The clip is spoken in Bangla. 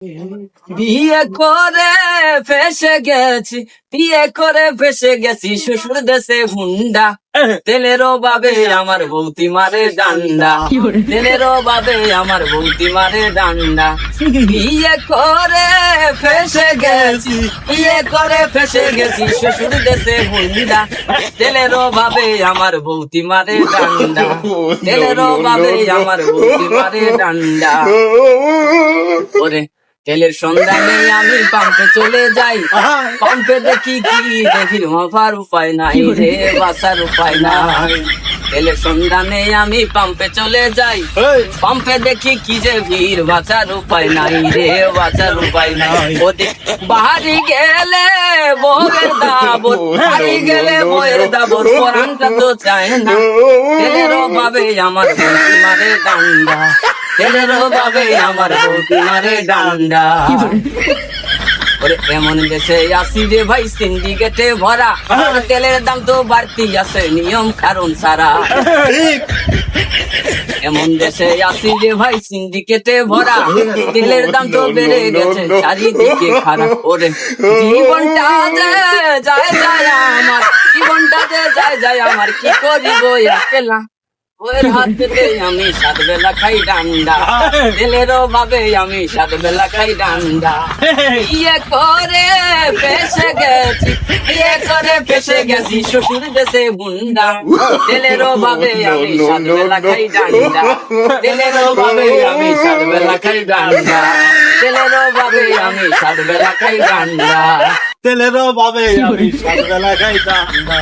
বিয়ে করে ফেসে গেছি শ্বশুর দেশে হুন্ডা। তেলের অভাবে আমার বৌতি মারে ডান্ডা, তেলের অভাবে আমার বৌতি মারে ডান্ডা। বিয়ে করে ফেসে গেছি শ্বশুর দেশে হুন্ডা। তেলের অভাবে আমার বৌতি মারে ডান্ডা, তেলের অভাবে আমার বৌতি মারে ডান্ডা। ওরে তেলের সন্ধানে আমি পাম্পে চলে যাই, পাম্পে দেখি হবার উপায় নাই রে, বাঁচার উপায় নাই। তেলের সন্ধানে আমি পাম্পে চলে যাই, পাম্পে দেখি কি যে ভিড়, বাঁচার উপায় নাই রে, বাঁচার উপায় নাই। ওদিক বাড়ি গেলে বউয়ের দাবত, বাড়ি গেলে বউয়ের দাবত, পরানটা তো চায় না। তেলের অভাবে আমার বউতি মারে ডান্ডা, তেলের অভাবে আমার বউতি মারে ডান্ডা। ওরে এমন দেশে আসি রে ভাই সিন্ডিকেটে ভরা, তেলের দাম তো বাড়তি আছে নিয়ম কারণ সারা। এমন দেশে আসি রে ভাই সিন্ডিকেটে ভরা, তেলের দাম তো বেড়ে গেছে চারিদিকে খারাপ। ওরে জীবনটা যে যায় আমার, জীবনটা যে যায় আমার, কি করিব একলা। ওর হাত পেতে আমি 7 বেলা খাই ডান্ডা, তেলের অভাবে আমি 7 বেলা খাই ডান্ডা। বিয়ে করে ফেসে গেছি শ্বশুর দেশে হুন্ডা। তেলের অভাবে আমি 7 বেলা খাই ডান্ডা, তেলের অভাবে আমি 7 বেলা খাই ডান্ডা, তেলের অভাবে আমি 7 বেলা খাই ডান্ডা, তেলের অভাবে আমি 7 বেলা খাই ডান্ডা।